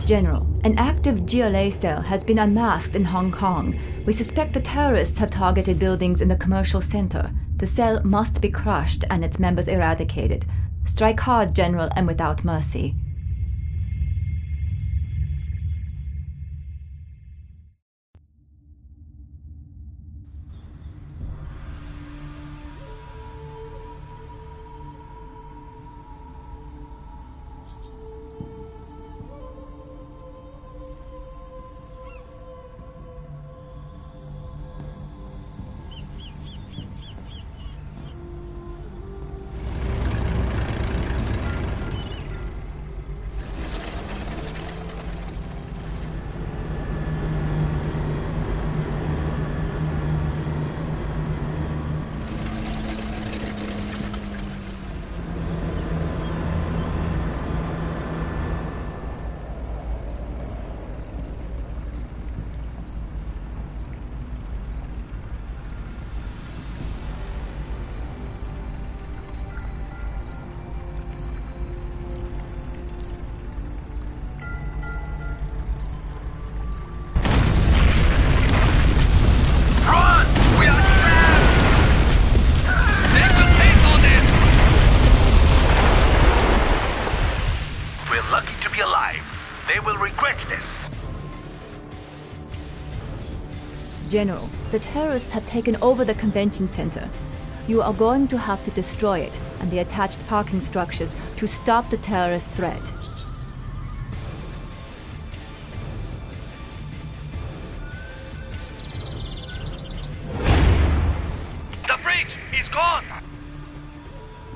General, an active GLA cell has been unmasked in Hong Kong. We suspect the terrorists have targeted buildings in the commercial center. The cell must be crushed and its members eradicated. Strike hard, General, and without mercy. General, the terrorists have taken over the convention center. You are going to have to destroy it and the attached parking structures to stop the terrorist threat. The bridge is gone!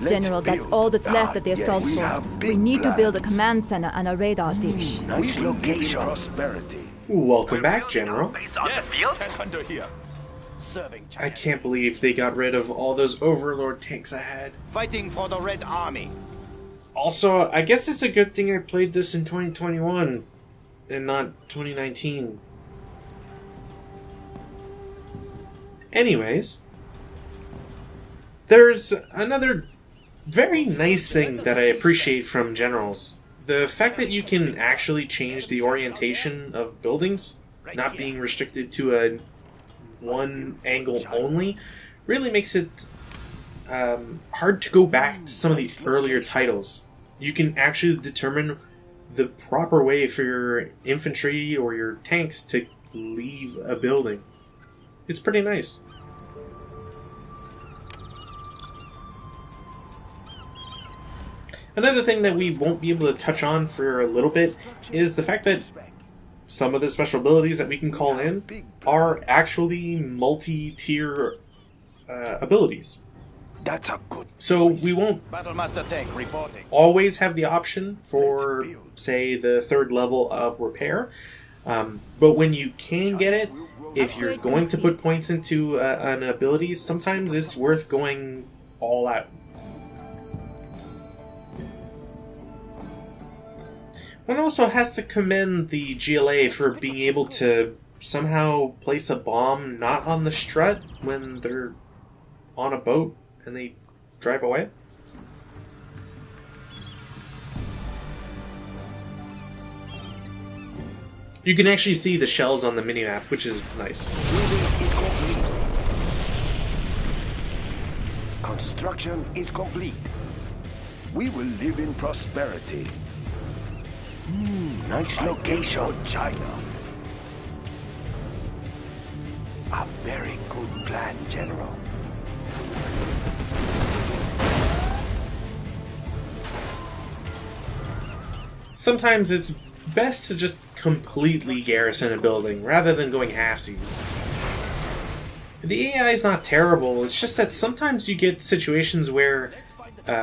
General, that's all that's left of the assault force. We need to build a command center and a radar dish. Nice location. Prosperity. Welcome back, General. I can't believe they got rid of all those Overlord tanks I had. Fighting for the Red Army. Also, I guess it's a good thing I played this in 2021 and not 2019. Anyways, there's another very nice thing that I appreciate from Generals. The fact that you can actually change the orientation of buildings, not being restricted to a one angle only, really makes it hard to go back to some of the earlier titles. You can actually determine the proper way for your infantry or your tanks to leave a building. It's pretty nice. Another thing that we won't be able to touch on for a little bit is the fact that some of the special abilities that we can call in are actually multi-tier abilities. That's a good. So we won't always have the option for, say, the third level of repair. But when you can get it, if you're going to put points into an ability, sometimes it's worth going all out. One also has to commend the GLA for being able to somehow place a bomb not on the strut when they're on a boat and they drive away. You can actually see the shells on the minimap, which is nice. Construction is complete. We will live in prosperity. Nice location, China. A very good plan, General. Sometimes it's best to just completely garrison a building rather than going halfsies. The AI is not terrible, it's just that sometimes you get situations where,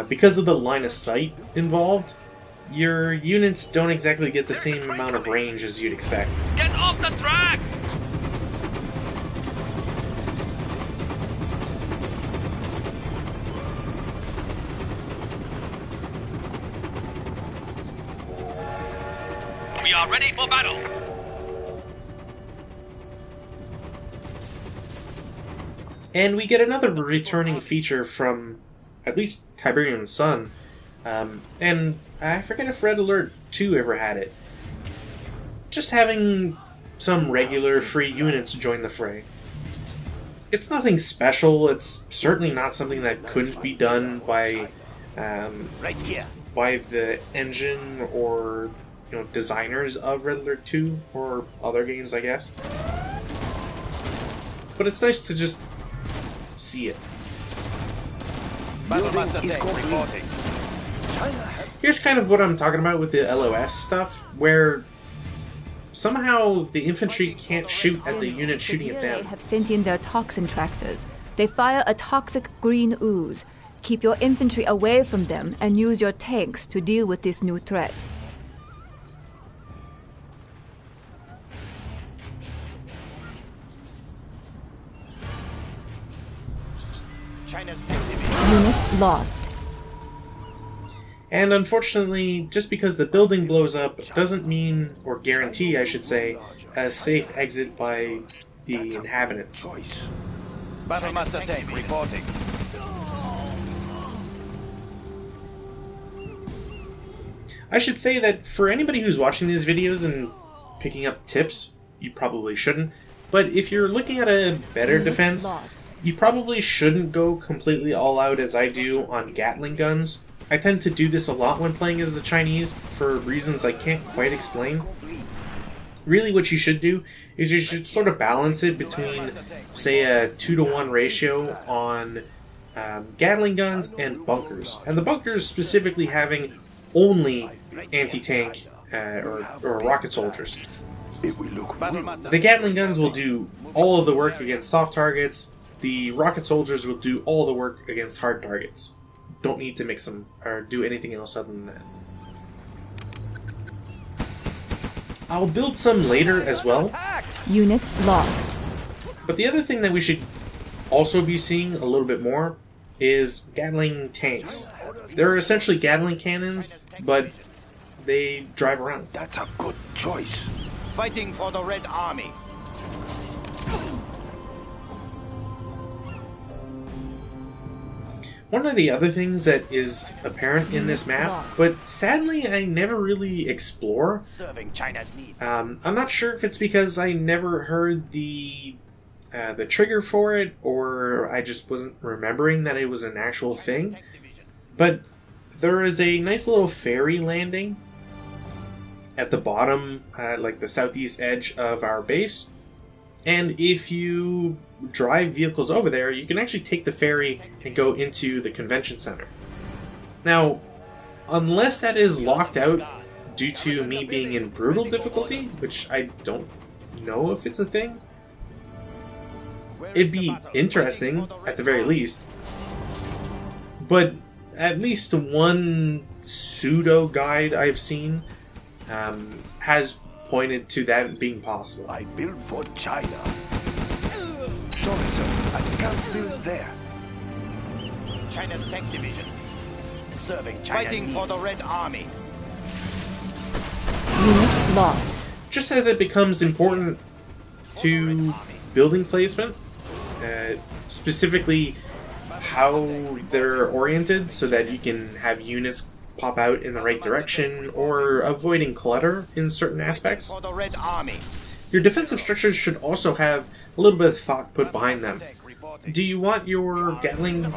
because of the line of sight involved, your units don't exactly get the same amount of range as you'd expect. Get off the track! We are ready for battle. And we get another returning feature from at least Tiberium Sun. And I forget if Red Alert 2 ever had it. just having some regular free units join the fray. It's nothing special. It's certainly not something that couldn't be done by the engine or designers of Red Alert 2 or other games, I guess. But it's nice to just see it. Here's kind of what I'm talking about with the LOS stuff, where somehow the infantry can't shoot at the unit shooting at them. They have sent in their toxin tractors. They fire a toxic green ooze. Keep your infantry away from them and use your tanks to deal with this new threat. Unit lost. And unfortunately, just because the building blows up doesn't mean, or guarantee, I should say, a safe exit by the inhabitants. Battlemaster tank reporting. I should say that for anybody who's watching these videos and picking up tips, you probably shouldn't, but if you're looking at a better defense, you probably shouldn't go completely all out as I do on Gatling guns. I tend to do this a lot when playing as the Chinese for reasons I can't quite explain. Really what you should do is you should sort of balance it between, say, a 2-to-1 ratio on Gatling guns and bunkers. And the bunkers specifically having only anti-tank or rocket soldiers. The Gatling guns will do all of the work against soft targets. The rocket soldiers will do all the work against hard targets. Don't need to mix them or do anything else other than that. I'll build some later as well. Unit lost. But the other thing that we should also be seeing a little bit more is Gatling tanks. They're essentially Gatling cannons, but they drive around. That's a good choice. Fighting for the Red Army. One of the other things that is apparent in this map, but sadly I never really explore, Serving China's needs. I'm not sure if it's because I never heard the trigger for it, or I just wasn't remembering that it was an actual thing, but there is a nice little ferry landing at the bottom, like the southeast edge of our base, and if you drive vehicles over there, you can actually take the ferry and go into the convention center. Now, unless that is locked out due to me being in brutal difficulty, which I don't know if it's a thing, it'd be interesting at the very least. But at least one pseudo guide I've seen has pointed to that being possible. I build for China. Sorry, sir, I can't build there. China's tank division. Serving China's Fighting needs. For the Red Army. Unit lost. Just as it becomes important to building placement, specifically how they're oriented so that you can have units pop out in the right direction or avoiding clutter in certain aspects. For the Red Army. Your defensive structures should also have a little bit of thought put behind them. Do you want your Gatling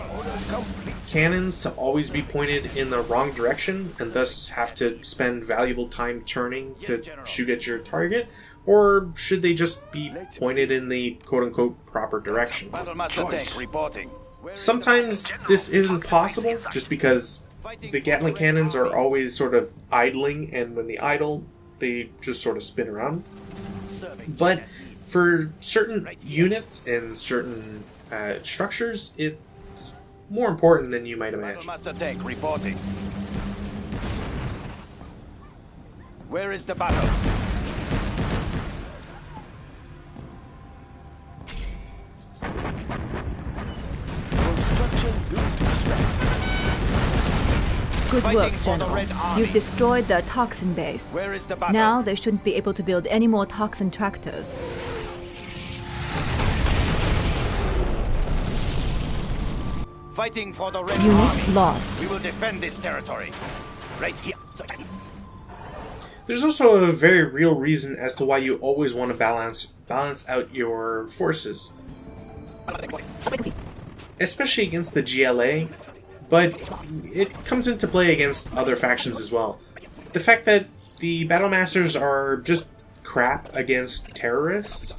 cannons to always be pointed in the wrong direction and thus have to spend valuable time turning to shoot at your target? Or should they just be pointed in the quote-unquote proper direction? Battlemaster tank reporting. Sometimes this isn't possible just because the Gatling cannons are always sort of idling, and when they idle, they just sort of spin around. But for certain units and certain structures, it's more important than you might imagine. Battlemaster tank reporting. Where is the battle? Construction built to spec. Good work, Fighting for the General. Red Army. You've destroyed their toxin base. Where is the battle? Now they shouldn't be able to build any more toxin tractors. Fighting for the Red Unit Army. lost. We will defend this territory. Right here. There's also a very real reason as to why you always want to balance out your forces, especially against the GLA, but it comes into play against other factions as well. The fact that the Battlemasters are just crap against terrorists,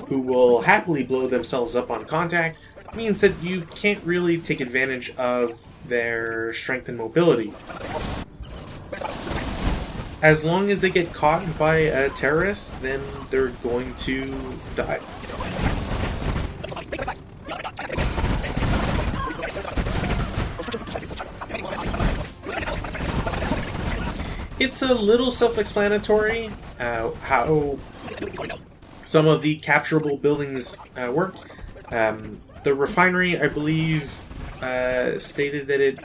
who will happily blow themselves up on contact, means that you can't really take advantage of their strength and mobility. As long as they get caught by a terrorist, then they're going to die. It's a little self-explanatory how some of the capturable buildings work. The refinery, I believe, stated that it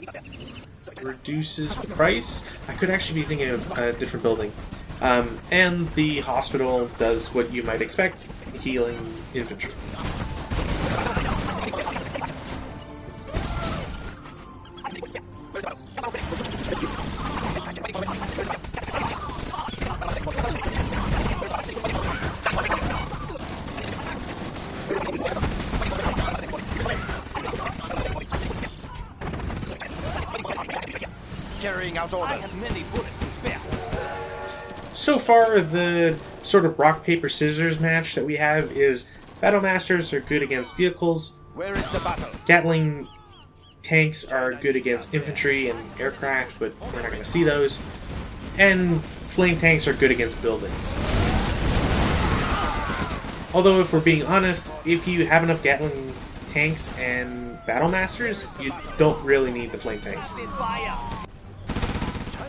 reduces price. I could actually be thinking of a different building. And the hospital does what you might expect, healing infantry. Carrying out orders. I have many bullets to spare. So far, the sort of rock, paper, scissors match that we have is Battlemasters are good against vehicles. Where is the battle? Gatling tanks are good against infantry and aircraft, but we're not going to see those. And flame tanks are good against buildings. Although, if we're being honest, if you have enough Gatling tanks and Battlemasters, you don't really need the flame tanks.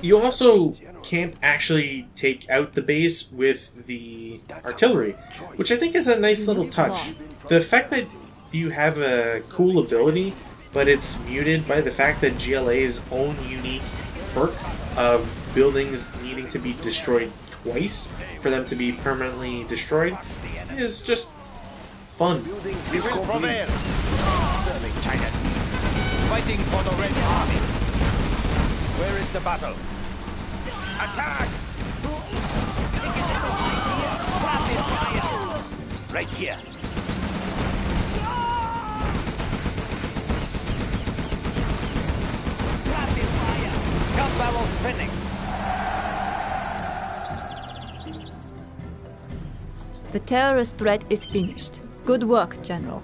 You also can't actually take out the base with the artillery, which I think is a nice little touch. The fact that you have a cool ability, but it's muted by the fact that GLA's own unique perk of buildings needing to be destroyed twice for them to be permanently destroyed is just fun. We will prevail. Serving China. Fighting for the Red Army. Where is the battle? Attack! Right here. Gun barrel spinning. The terrorist threat is finished. Good work, General.